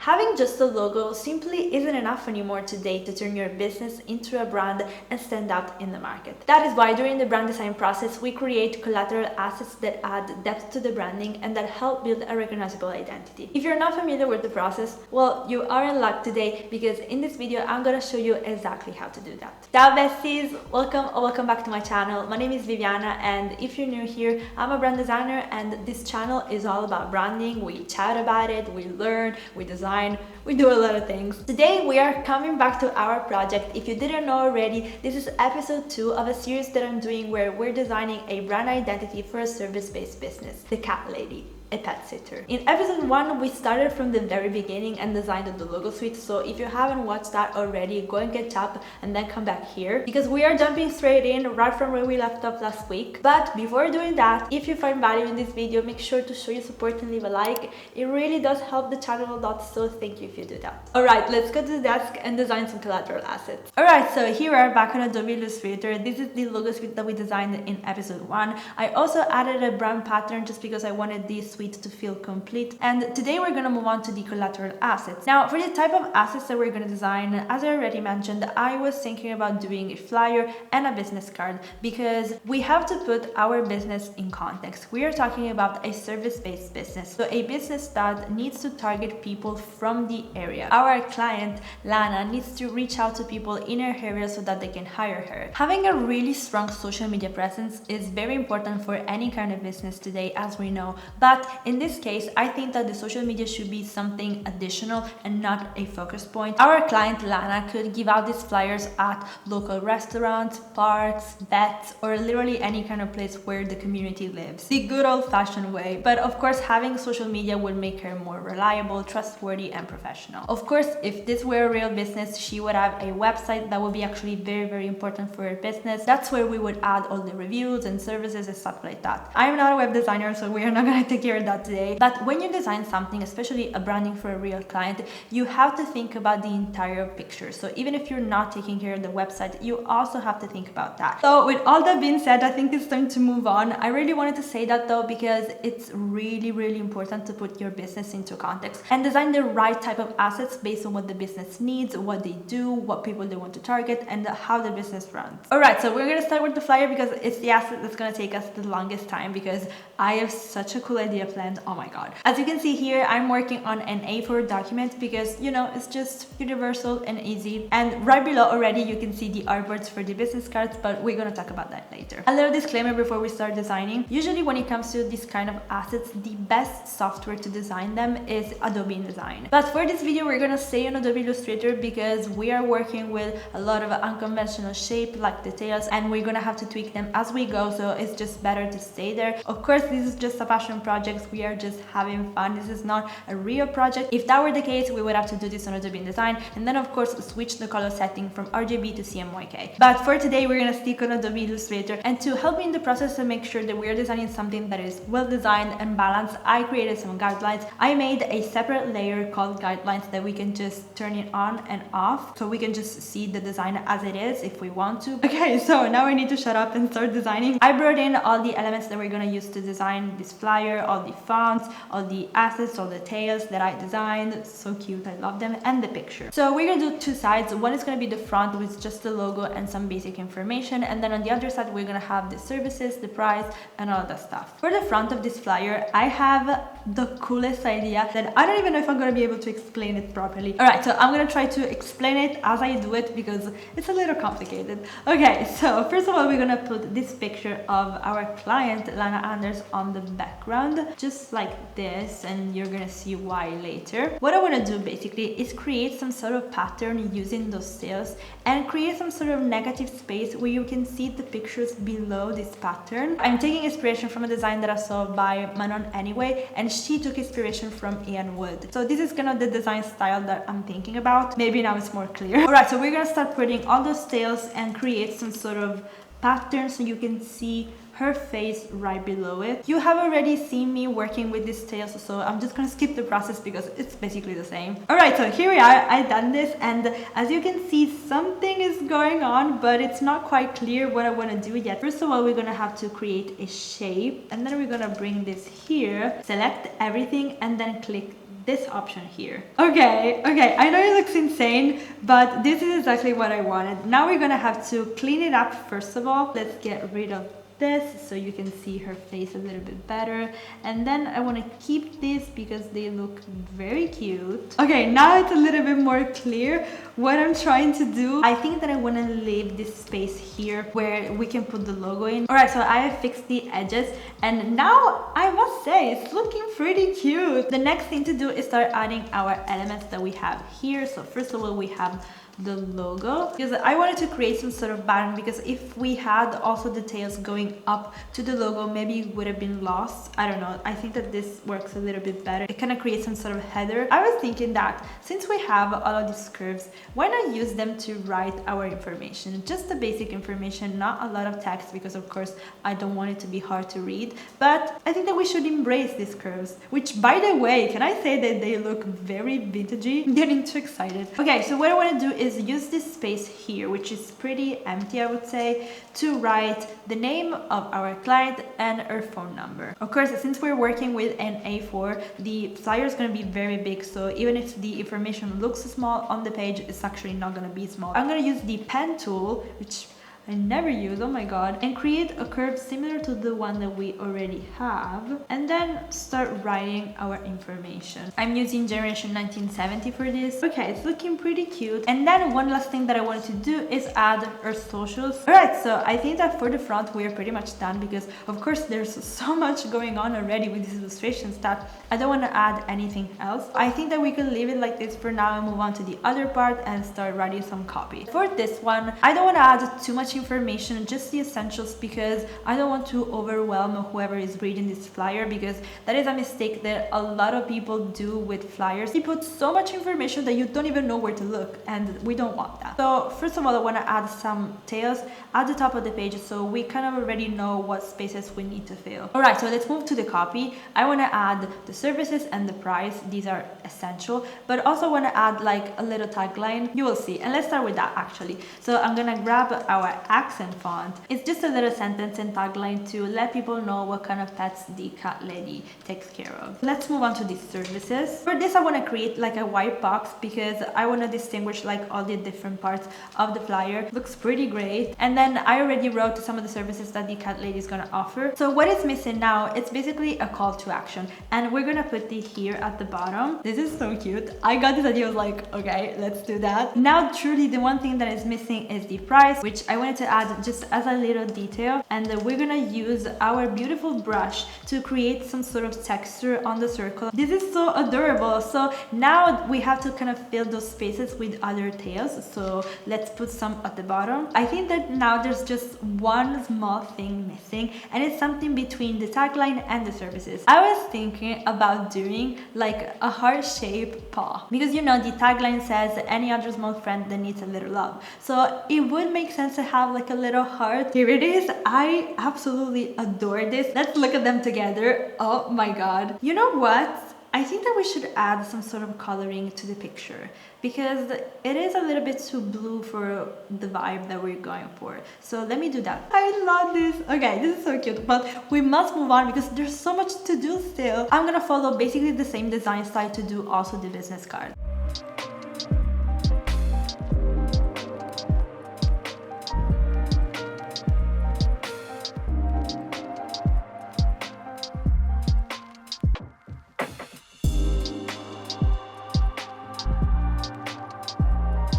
Having just a logo simply isn't enough anymore today to turn your business into a brand and stand out in the market. That is why during the brand design process, we create collateral assets that add depth to the branding and that help build a recognizable identity. If you're not familiar with the process, well, you are in luck today, because in this video, I'm gonna show you exactly how to do that. Ciao besties, welcome back to my channel. My name is Viviana, and if you're new here, I'm a brand designer, and this channel is all about branding. We chat about it, we learn, we design, we do a lot of things. Today we are coming back to our project. If you didn't know already, this is episode 2 of a series that I'm doing where we're designing a brand identity for a service-based business, the Cat Lady, a pet sitter. In episode 1, we started from the very beginning and designed the logo suite, so if you haven't watched that already, go and catch up and then come back here, because we are jumping straight in right from where we left off last week. But before doing that, if you find value in this video, make sure to show your support and leave a like. It really does help the channel a lot, so thank you if you do that. Alright, let's go to the desk and design some collateral assets. Alright, so here we are back on Adobe Illustrator. This is the logo suite that we designed in episode 1. I also added a brand pattern just because I wanted this suite to feel complete, and today we're going to move on to the collateral assets. Now, for the type of assets that we're going to design, as I already mentioned, I was thinking about doing a flyer and a business card because we have to put our business in context. We are talking about a service-based business, so a business that needs to target people from the area. Our client Lana needs to reach out to people in her area so that they can hire her. Having a really strong social media presence is very important for any kind of business today, as we know, but in this case, I think that the social media should be something additional and not a focus point. Our client Lana could give out these flyers at local restaurants, parks, vets, or literally any kind of place where the community lives. The good old-fashioned way. But of course, having social media would make her more reliable, trustworthy, and professional. Of course, if this were a real business, she would have a website that would be actually very, very important for her business. That's where we would add all the reviews and services and stuff like that. I'm not a web designer, so we are not going to take care of that today. But when you design something, especially a branding for a real client, you have to think about the entire picture. So even if you're not taking care of the website, you also have to think about that. So with all that being said, I think it's time to move on. I really wanted to say that though, because it's really, really important to put your business into context and design the right type of assets based on what the business needs, what they do, what people they want to target, and how the business runs. Alright, so we're going to start with the flyer because it's the asset that's going to take us the longest time, because I have such a cool idea planned. Oh my god. As you can see here, I'm working on an A4 document because, you know, it's just universal and easy. And right below already you can see the artboards for the business cards, but we're gonna talk about that later. A little disclaimer before we start designing. Usually when it comes to this kind of assets, the best software to design them is Adobe InDesign. But for this video, we're gonna stay on Adobe Illustrator because we are working with a lot of unconventional shape like details, and we're gonna have to tweak them as we go, so it's just better to stay there. Of course, this is just a passion project. We are just having fun. This is not a real project. If that were the case, we would have to do this on Adobe InDesign and then of course switch the color setting from RGB to CMYK. But for today, we're gonna stick on Adobe Illustrator, and to help me in the process to make sure that we're designing something that is well designed and balanced, I created some guidelines. I made a separate layer called guidelines that we can just turn it on and off, so we can just see the design as it is if we want to. Okay, so now I need to shut up and start designing. I brought in all the elements that we're gonna use to design this flyer, all the fonts, all the assets, all the tails that I designed. So cute, I love them, and the picture. So we're gonna do two sides. One is gonna be the front with just the logo and some basic information, and then on the other side we're gonna have the services, the price, and all that stuff. For the front of this flyer, I have the coolest idea that I don't even know if I'm gonna be able to explain it properly. Alright, so I'm gonna try to explain it as I do it because it's a little complicated. Okay, so first of all, we're gonna put this picture of our client Lana Anders on the background, just like this, and you're gonna see why later. What I want to do basically is create some sort of pattern using those tails and create some sort of negative space where you can see the pictures below this pattern. I'm taking inspiration from a design that I saw by Manon anyway, and she took inspiration from Ian Wood. So this is kind of the design style that I'm thinking about. Maybe now it's more clear. Alright, so we're gonna start putting all those tails and create some sort of pattern so you can see her face right below it. You have already seen me working with these tails, so I'm just gonna skip the process because it's basically the same. Alright, so here we are. I've done this, and as you can see, something is going on, but it's not quite clear what I want to do yet. First of all, we're gonna have to create a shape, and then we're gonna bring this here, select everything, and then click this option here. Okay, I know it looks insane, but this is exactly what I wanted. Now we're gonna have to clean it up first of all. Let's get rid of this so you can see her face a little bit better, and then I want to keep these because they look very cute. Okay, now it's a little bit more clear what I'm trying to do. I think that I want to leave this space here where we can put the logo in. All right, so I have fixed the edges, and now I must say it's looking pretty cute. The next thing to do is start adding our elements that we have here. So first of all, we have the logo, because I wanted to create some sort of pattern, because if we had also details going up to the logo, maybe it would have been lost. I don't know, I think that this works a little bit better. It kind of creates some sort of header. I was thinking that since we have all of these curves, why not use them to write our information, just the basic information, not a lot of text, because of course I don't want it to be hard to read. But I think that we should embrace these curves, which, by the way, can I say that they look very vintagey? I'm getting too excited. Okay, so what I want to do is use this space here, which is pretty empty, I would say, to write the name of our client and her phone number. Of course, since we're working with an A4, the flyer is going to be very big, so even if the information looks small on the page, it's actually not going to be small. I'm going to use the pen tool, which I never use, oh my god, and create a curve similar to the one that we already have, and then start writing our information. I'm using generation 1970 for this. Okay, it's looking pretty cute. And then one last thing that I wanted to do is add our socials. Alright, so I think that for the front we are pretty much done, because of course there's so much going on already with these illustrations that I don't want to add anything else. I think that we can leave it like this for now and move on to the other part and start writing some copy. For this one, I don't want to add too much information, just the essentials, because I don't want to overwhelm whoever is reading this flyer, because that is a mistake that a lot of people do with flyers. They put so much information that you don't even know where to look, and we don't want that. So first of all, I want to add some tails at the top of the page, so we kind of already know what spaces we need to fill. Alright, so let's move to the copy. I want to add the services and the price. These are essential, but also want to add like a little tagline. You will see, and let's start with that actually. So I'm gonna grab our accent font. It's just a little sentence and tagline to let people know what kind of pets the cat lady takes care of. Let's move on to the services. For this, I want to create like a white box, because I want to distinguish like all the different parts of the flyer. Looks pretty great. And then I already wrote some of the services that the cat lady is gonna offer. So what is missing now, it's basically a call to action, and we're gonna put it here at the bottom. This is so cute. I got this idea, I was like, okay, let's do that. Now truly the one thing that is missing is the price, which I wanted to add just as a little detail, and we're gonna use our beautiful brush to create some sort of texture on the circle. This is so adorable. So now we have to kind of fill those spaces with other tails, so let's put some at the bottom. I think that now there's just one small thing missing, and it's something between the tagline and the services. I was thinking about doing like a heart-shaped paw, because you know the tagline says any other small friend that needs a little love, so it would make sense to have like a little heart. Here it is. I absolutely adore this. Let's look at them together. Oh my god. You know what? I think that we should add some sort of coloring to the picture, because it is a little bit too blue for the vibe that we're going for. So let me do that. I love this. Okay, this is so cute, but we must move on because there's so much to do still. I'm gonna follow basically the same design style to do also the business card.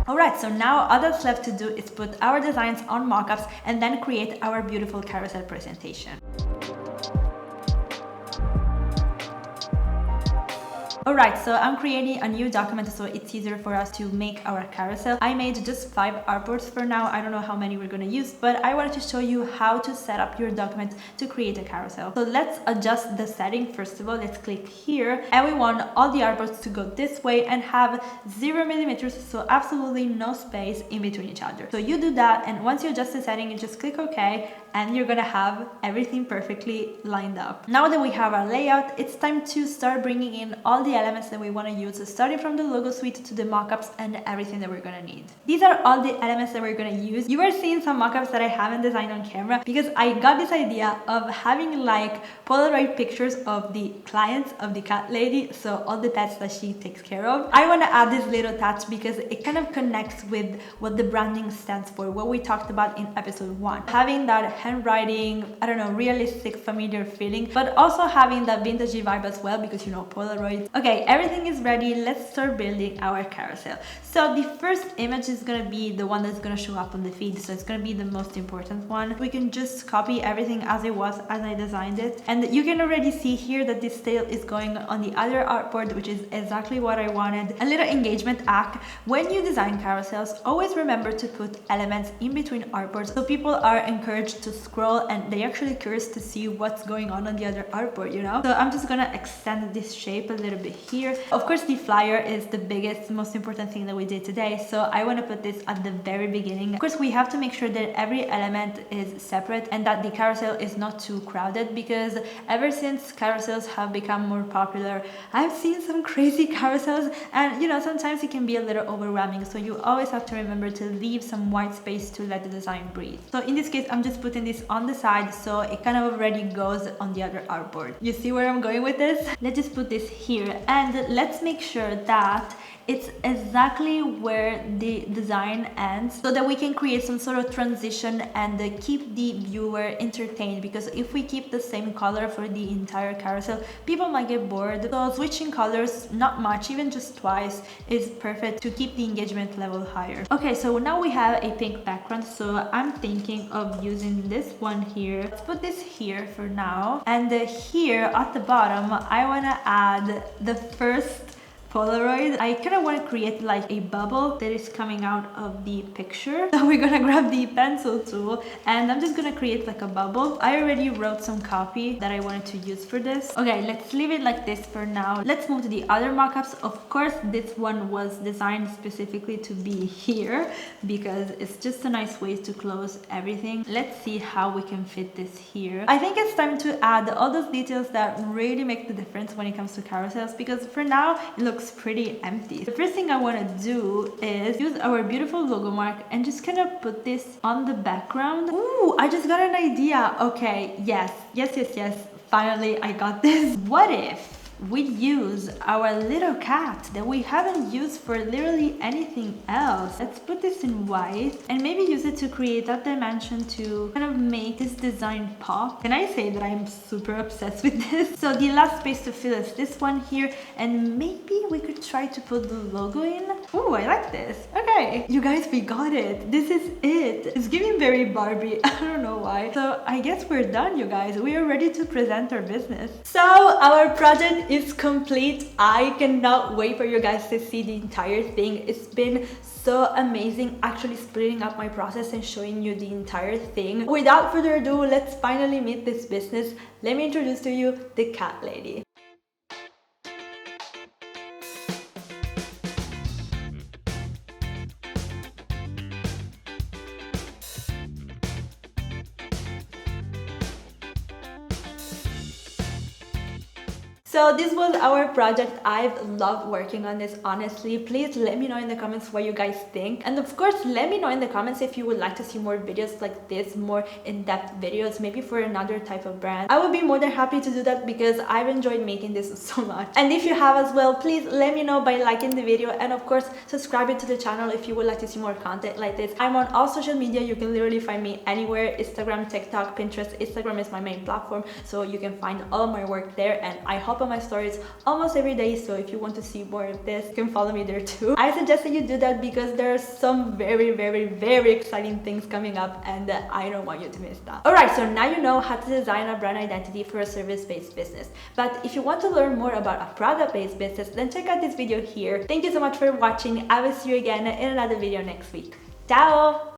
Alright, so now all that's left to do is put our designs on mockups and then create our beautiful carousel presentation. Alright, so I'm creating a new document so it's easier for us to make our carousel. I made just 5 artboards for now. I don't know how many we're gonna use, but I wanted to show you how to set up your document to create a carousel. So let's adjust the setting. First of all, let's click here, and we want all the artboards to go this way and have 0 millimeters, so absolutely no space in between each other. So you do that, and once you adjust the setting, you just click OK, and you're gonna have everything perfectly lined up. Now that we have our layout, it's time to start bringing in all the elements that we want to use, starting from the logo suite to the mockups and everything that we're going to need. These are all the elements that we're going to use. You are seeing some mockups that I haven't designed on camera because I got this idea of having like Polaroid pictures of the clients of the cat lady, so all the pets that she takes care of. I want to add this little touch because it kind of connects with what the branding stands for, what we talked about in episode 1. Having that handwriting, I don't know, realistic, familiar feeling, but also having that vintagey vibe as well because you know Polaroid. Okay, everything is ready. Let's start building our carousel. So the first image is gonna be the one that's gonna show up on the feed, so it's gonna be the most important one. We can just copy everything as it was, as I designed it, and you can already see here that this tail is going on the other artboard, which is exactly what I wanted. A little engagement act. When you design carousels, always remember to put elements in between artboards so people are encouraged to scroll and they actually curious to see what's going on the other artboard, you know? So I'm just gonna extend this shape a little bit here. Of course, the flyer is the biggest, most important thing that we did today, so I want to put this at the very beginning. Of course, we have to make sure that every element is separate and that the carousel is not too crowded, because ever since carousels have become more popular, I've seen some crazy carousels and you know, sometimes it can be a little overwhelming, so you always have to remember to leave some white space to let the design breathe. So in this case, I'm just putting this on the side so it kind of already goes on the other artboard. You see where I'm going with this? Let's just put this here and let's make sure that it's exactly where the design ends so that we can create some sort of transition and keep the viewer entertained, because if we keep the same color for the entire carousel, people might get bored. So switching colors, not much, even just twice, is perfect to keep the engagement level higher. Okay, so now we have a pink background, so I'm thinking of using this one here. Let's put this here for now, and here at the bottom I want to add the first Polaroid. I kind of want to create like a bubble that is coming out of the picture. So we're gonna grab the pencil tool and I'm just gonna create like a bubble. I already wrote some copy that I wanted to use for this. Okay, let's leave it like this for now. Let's move to the other mockups. Of course, this one was designed specifically to be here because it's just a nice way to close everything. Let's see how we can fit this here. I think it's time to add all those details that really make the difference when it comes to carousels, because for now it looks pretty empty. The first thing I want to do is use our beautiful logo mark and just kind of put this on the background. Ooh, I just got an idea. Okay, yes. Finally, I got this. What if we use our little cat that we haven't used for literally anything else? Let's put this in white and maybe use it to create that dimension to kind of make this design pop. Can I say that I'm super obsessed with this? So the last space to fill is this one here, and maybe we could try to put the logo in. Ooh, I like this. Okay, you guys, we got it. This is it. It's giving very Barbie. I don't know why. So I guess we're done, you guys. We are ready to present our business. So our project is complete. I cannot wait for you guys to see the entire thing. It's been so amazing actually splitting up my process and showing you the entire thing. Without further ado, let's finally meet this business. Let me introduce to you the cat lady. So this was our project. I've loved working on this, honestly. Please let me know in the comments what you guys think. And of course, let me know in the comments if you would like to see more videos like this, more in-depth videos, maybe for another type of brand. I would be more than happy to do that because I've enjoyed making this so much. And if you have as well, please let me know by liking the video, and of course, subscribing to the channel if you would like to see more content like this. I'm on all social media. You can literally find me anywhere: Instagram, TikTok, Pinterest. Instagram is my main platform, so you can find all of my work there, and I hop on my stories almost every day, so if you want to see more of this, you can follow me there too. I suggest that you do that because there are some very exciting things coming up, and I don't want you to miss that. Alright, so now you know how to design a brand identity for a service-based business. But if you want to learn more about a product-based business, then check out this video here. Thank you so much for watching. I will see you again in another video next week. Ciao!